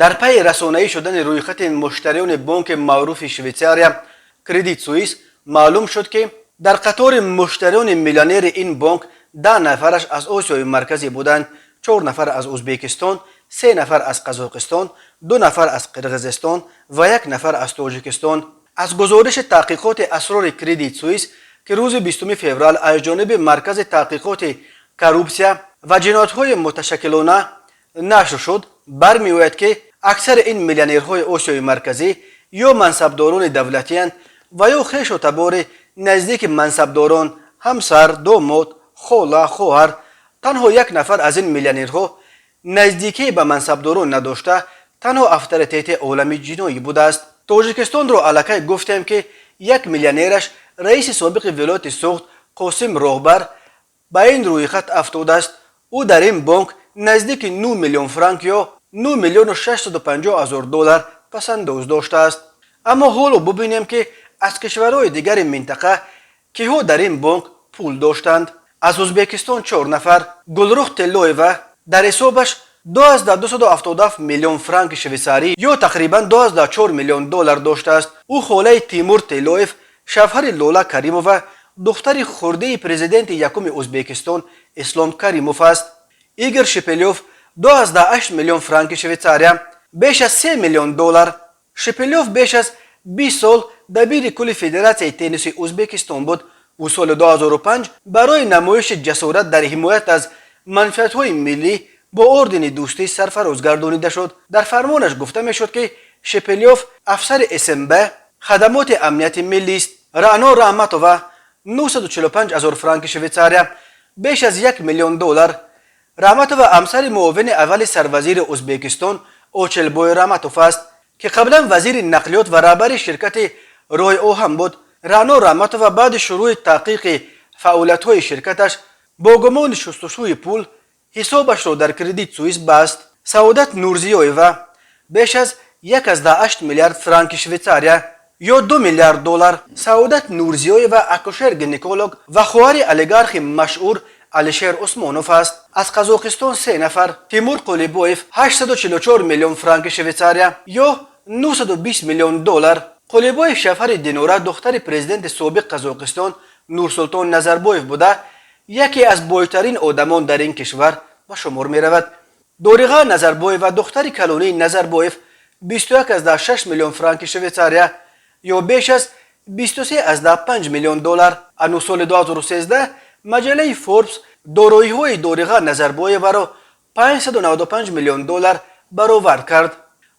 در پی رسانه‌ای شدن رویخط مشتریان بانک معروف شویتزاریا کردیت سوئیس معلوم شد که در قطار مشتریان میلیونر این بانک 10 نفرش از آسیای مرکزی بودند، 4 نفر از ازبکستان، 3 نفر از قزاقستان، 2 نفر از قرغیزستان و 1 نفر از تاجیکستان. از گزارش تحقیقات اسرار کردیت سوئیس که روز 20 فوریه از جانب مرکز تحقیقات کروپسیا و جنایت‌های متشکلانه نشر شد، برمی‌آید که اکثر این میلیونرهای آسیای مرکزی یا منصبداران دولتی اند و یا خویش و تبار نزدیک منصبداران، همسر، داماد، خاله، خواهر. تنها 1 نفر از این میلیونرها نزدیکی به منصبداران نداشته، تنها افاتریت عالمی جنایی بوده است. تاجیکستان را الکی گفتیم که 1 میلیونرش رئیس سابق ولایت سوخت قاسم راهبر به این روی خط افتاده است. او در این بانک نزدیک 9 میلیون فرانک یا 9 میلیون و 650 هزار دلار پسنداز داشته است. اما حالا ببینیم که از کشورهای دیگر منطقه که ها در این بانک پول داشتند. از ازبکستان 4 نفر، گلرخ تلویوا در حسابش 2277 میلیون فرانک شویساری یا تقریبا 12.4 میلیون دلار داشته است. او خاله تیمور تلویف، شوهر لولا کریمووا، دختر خرده پرزیدنت یکم ازبکستان اسلام کریموف است. ایگر شپلیوف 12.8 میلیون فرانک شویساریا، بیش از 3 میلیون دلار. شپلیوف بیش از 20 سال دبیر کل فدراسیون تنیس ازبکستان بود. او سال 2005 برای نمایش جسارت در حمایت از منفعت‌های ملی با اردن دوستی سرفراز گردانیده شد. در فرمانش گفته میشد که شپلیوف افسر اسمب خدمات امنیت ملی است. رانا رحمتووا 945 هزار فرانک شویساریا، بیش از 1 میلیون دلار. رحمتووا همسر معاون اول سروزیر ازبکستان اوچلبوی رحمتوف است که قبلا وزیر نقلیات و رهبر شرکت روی او هم بود. رانا رحمتووا بعد شروع تحقیق فعالیت‌های شرکتش با گمان شستشوی پول حسابش را در کردیت سوئیس بست. سعادت نورزیویوا بیش از 1.8 میلیارد فرانک شویساریا یا 2 میلیارد دلار. سعادت نورزیویوا اکوشر گینکولوگ و خواهر اولیگارخ مشهور علیشیر عثمانوف است. از قزاقستان 3 نفر، تیمور قلیبویف 844 میلیون فرانک شویساریا یا 920 میلیون دلار. قلیبویف شوهر دینورا دختر پرزیدنت سابق قزاقستان نورسلطان نظربایف بوده، یکی از بایترین آدمان در این کشور به شمار می رود. دوریغا نظربایف و دختر کلونی نظربایف 21.6 میلیون فرانک شویساریا یا بیش از 23.5 میلیون دلار. انو سال 2013 مجله فوربس دارایی‌های دوریغا نظربایف را 595 میلیون دلار برآورد کرد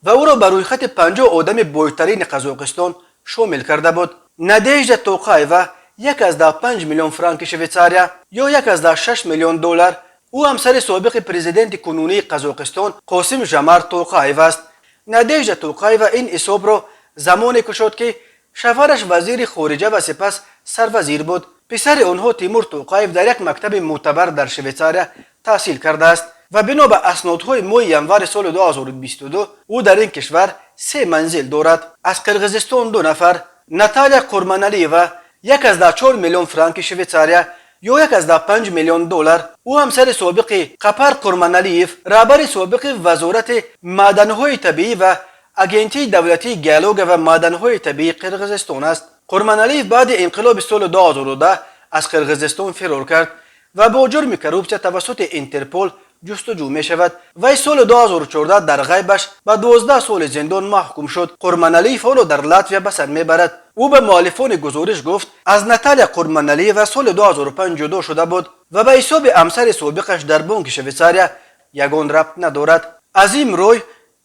و او را بر روی خط 50 آدم بایترین قزاقستان شامل کرده بود. نادژدا توقایوا 1.5 میلیون فرانک شویساریا یا 1.6 میلیون دلار. او همسر سابق پرزیدنت کنونی قزاقستان قاسم جمارت توقایوا است. نادژدا توقایوا این حساب را زمانی کشید که شوهرش وزیر خارجه و سپس سروزیر بود. پسر آنها تیمور توقایف در یک مکتب معتبر در شویساریا تحصیل کرده است و بنا به اسنادهای ماه ینور سال 2022 او در این کشور 3 منزل دارد. از قرغیزستان 2 نفر، ناتالیا قرمانالیوا 1.4 میلیون فرانک شویساریا یا 1.5 میلیون دلار. او همسر سابق قپر قرمانالیف، رهبر سابق وزارت معدن‌های طبیعی و اگنتی دولتی گیالوگ و معدن‌های طبیعی قرغیزستان است. قرمانالیف بعد انقلاب سال 2010 از قرغیزستان فرار کرد و با جرم کروپسیا توسط اینترپل جستجو می شود. وی سال 2014 در غیبش به 12 سال زندان محکوم شد. قرمانالیف حالا در لاتویا به سر میبرد. او به مؤلفان گزارش گفت از ناتالیا قرمانالیوا سال 2005 جدا شده بود و به حساب همسر سابقش در بانک شویساریا یگان ربط ندارد. عظیم روی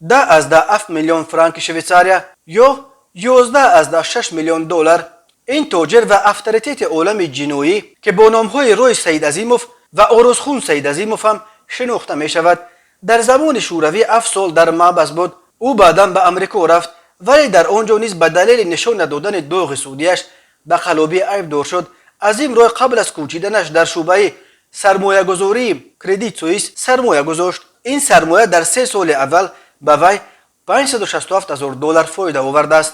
10.7 میلیون فرانک شویساریا یا 11.6 میلیون دلار. این تاجر و افاتریت عالم جنایی که با نامهای روی سید عظیموف و اوروسخون سید عظیموف هم شناخته می شود، در زمان شوروی 7 سال در محبس بود. او بعدا به امریکا رفت ولی در آنجا نیز به دلیل نشان ندادن داغ سودیش به خلابی عیبدار شد. عظیم روی قبل از کوچیدنش در شعبه سرمایه گذاری کردیت سوئیس سرمایه گذاشت. این سرمایه در 3 سال اول به وی 567 هزار دلار فایده آورده است.